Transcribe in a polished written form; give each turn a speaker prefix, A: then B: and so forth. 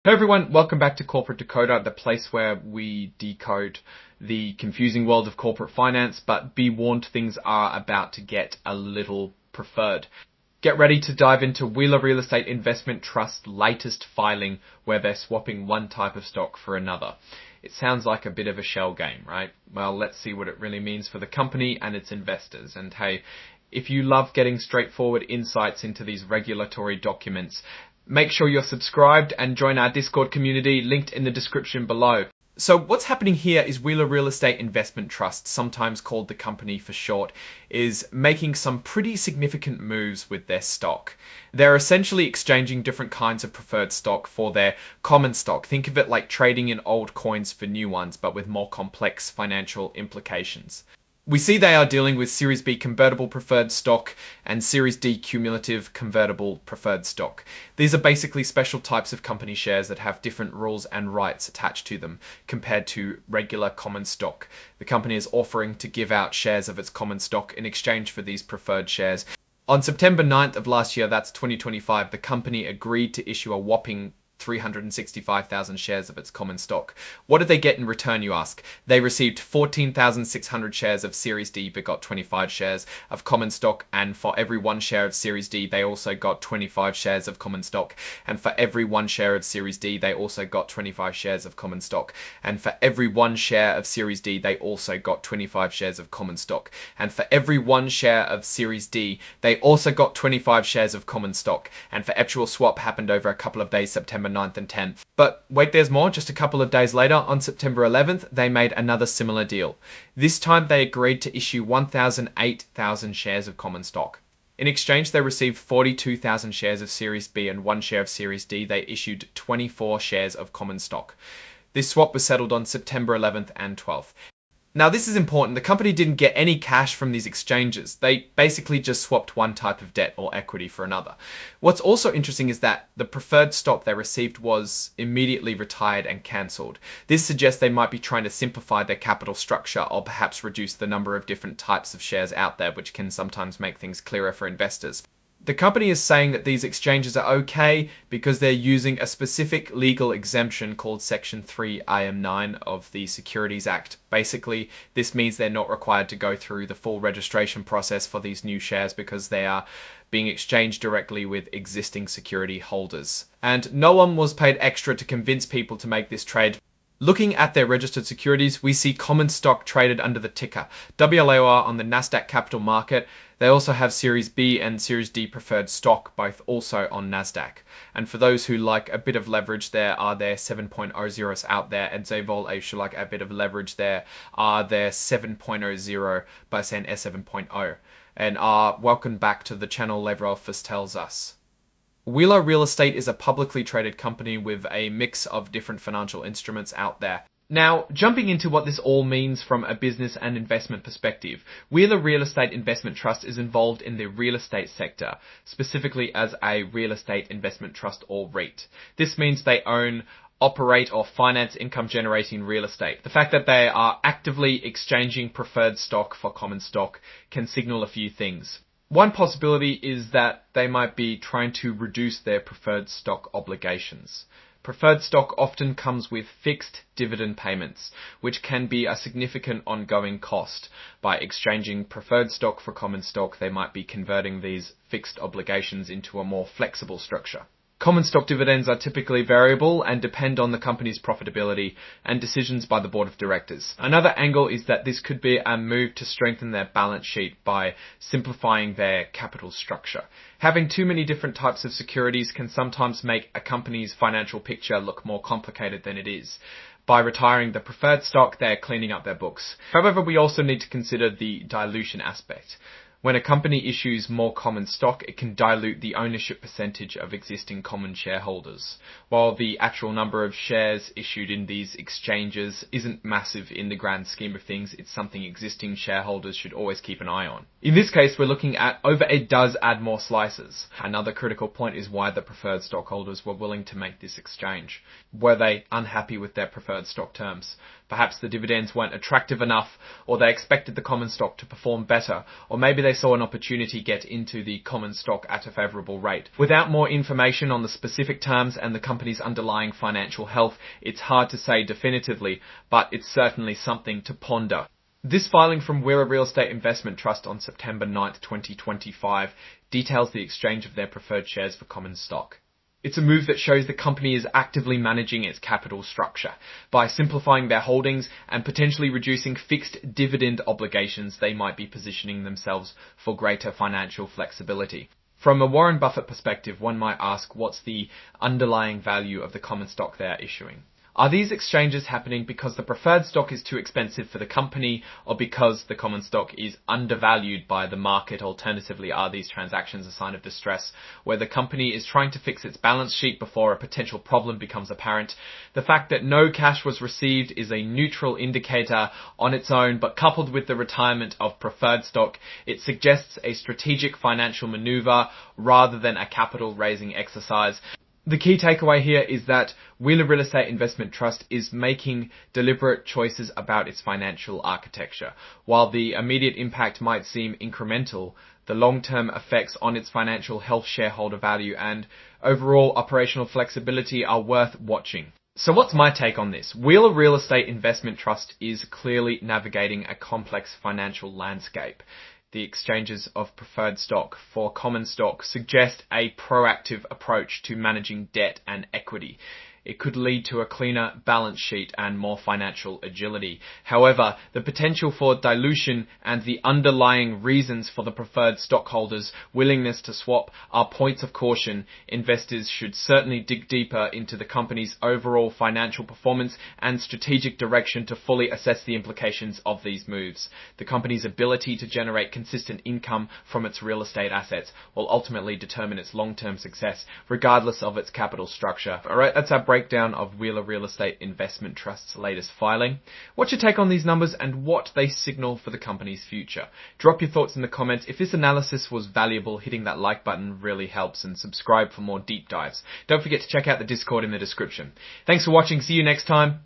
A: Hey everyone, welcome back to Corporate Decoder, the place where we decode the confusing world of corporate finance, but be warned, things are about to get a little preferred. Get ready to dive into Wheeler Real Estate Investment Trust's latest filing where they're swapping one type of stock for another. It sounds like a bit of a shell game, right? Well, let's see what it really means for the company and its investors. And hey, if you love getting straightforward insights into these regulatory documents, make sure you're subscribed and join our Discord community, linked in the description below. So what's happening here is Wheeler Real Estate Investment Trust, sometimes called the company for short, is making some pretty significant moves with their stock. They're essentially exchanging different kinds of preferred stock for their common stock. Think of it like trading in old coins for new ones, but with more complex financial implications. We see they are dealing with Series B convertible preferred stock and Series D cumulative convertible preferred stock. These are basically special types of company shares that have different rules and rights attached to them compared to regular common stock. The company is offering to give out shares of its common stock in exchange for these preferred shares. On September 9th of last year, that's 2025, the company agreed to issue a whopping 365,000 shares of its common stock. What did they get in return, you ask? They received 14,600 shares of Series D, but got 25 shares of common stock, and for every one share of Series D, they also got 25 shares of common stock, and for every one share of Series D, they also got 25 shares of common stock, and for every one share of Series D, they also got 25 shares of common stock, and for every one share of Series D, they also got 25 shares of common stock, and for actual swap happened over a couple of days, September 9th and 10th. But wait, there's more. Just a couple of days later, on September 11th, they made another similar deal. This time they agreed to issue 1,008,000 shares of common stock. In exchange, they received 42,000 shares of Series B and 1 share of Series D. They issued 24 shares of common stock. This swap was settled on September 11th and 12th. Now, this is important. The company didn't get any cash from these exchanges. They basically just swapped one type of debt or equity for another. What's also interesting is that the preferred stock they received was immediately retired and cancelled. This suggests they might be trying to simplify their capital structure or perhaps reduce the number of different types of shares out there, which can sometimes make things clearer for investors. The company is saying that these exchanges are okay because they're using a specific legal exemption called Section 3 IM 9 of the Securities Act. Basically, this means they're not required to go through the full registration process for these new shares because they are being exchanged directly with existing security holders. And no one was paid extra to convince people to make this trade. Looking at their registered securities, we see common stock traded under the ticker WLOR on the Nasdaq Capital Market. They also have Series B and Series D preferred stock, both also on Nasdaq. And for those who like a bit of leverage, there are their 7.00s out there, and Zavol, if you like a bit of leverage, there are their 7.00 by saying S7.0. And welcome back to the channel, Leveroffice tells us. Wheeler Real Estate is a publicly traded company with a mix of different financial instruments out there. Now, jumping into what this all means from a business and investment perspective, Wheeler Real Estate Investment Trust is involved in the real estate sector, specifically as a real estate investment trust or REIT. This means they own, operate or finance income generating real estate. The fact that they are actively exchanging preferred stock for common stock can signal a few things. One possibility is that they might be trying to reduce their preferred stock obligations. Preferred stock often comes with fixed dividend payments, which can be a significant ongoing cost. By exchanging preferred stock for common stock, they might be converting these fixed obligations into a more flexible structure. Common stock dividends are typically variable and depend on the company's profitability and decisions by the board of directors. Another angle is that this could be a move to strengthen their balance sheet by simplifying their capital structure. Having too many different types of securities can sometimes make a company's financial picture look more complicated than it is. By retiring the preferred stock, they're cleaning up their books. However, we also need to consider the dilution aspect. When a company issues more common stock, it can dilute the ownership percentage of existing common shareholders. While the actual number of shares issued in these exchanges isn't massive in the grand scheme of things, it's something existing shareholders should always keep an eye on. In this case, we're looking at over it does add more slices. Another critical point is why the preferred stockholders were willing to make this exchange. Were they unhappy with their preferred stock terms? Perhaps the dividends weren't attractive enough, or they expected the common stock to perform better, or maybe they saw an opportunity to get into the common stock at a favourable rate. Without more information on the specific terms and the company's underlying financial health, it's hard to say definitively, but it's certainly something to ponder. This filing from Wheeler Real Estate Investment Trust on September 9th, 2025 details the exchange of their preferred shares for common stock. It's a move that shows the company is actively managing its capital structure. By simplifying their holdings and potentially reducing fixed dividend obligations, they might be positioning themselves for greater financial flexibility. From a Warren Buffett perspective, one might ask, what's the underlying value of the common stock they are issuing? Are these exchanges happening because the preferred stock is too expensive for the company, or because the common stock is undervalued by the market? Alternatively, are these transactions a sign of distress, where the company is trying to fix its balance sheet before a potential problem becomes apparent? The fact that no cash was received is a neutral indicator on its own, but coupled with the retirement of preferred stock, it suggests a strategic financial maneuver rather than a capital raising exercise. The key takeaway here is that Wheeler Real Estate Investment Trust is making deliberate choices about its financial architecture. While the immediate impact might seem incremental, the long-term effects on its financial health, shareholder value, and overall operational flexibility are worth watching. So what's my take on this? Wheeler Real Estate Investment Trust is clearly navigating a complex financial landscape. The exchanges of preferred stock for common stock suggest a proactive approach to managing debt and equity. It could lead to a cleaner balance sheet and more financial agility. However, the potential for dilution and the underlying reasons for the preferred stockholders' willingness to swap are points of caution. Investors should certainly dig deeper into the company's overall financial performance and strategic direction to fully assess the implications of these moves. The company's ability to generate consistent income from its real estate assets will ultimately determine its long-term success, regardless of its capital structure. Alright, that's our breakdown of Wheeler Real Estate Investment Trust's latest filing. What's your take on these numbers and what they signal for the company's future? Drop your thoughts in the comments. If this analysis was valuable, hitting that like button really helps, and subscribe for more deep dives. Don't forget to check out the Discord in the description. Thanks for watching. See you next time.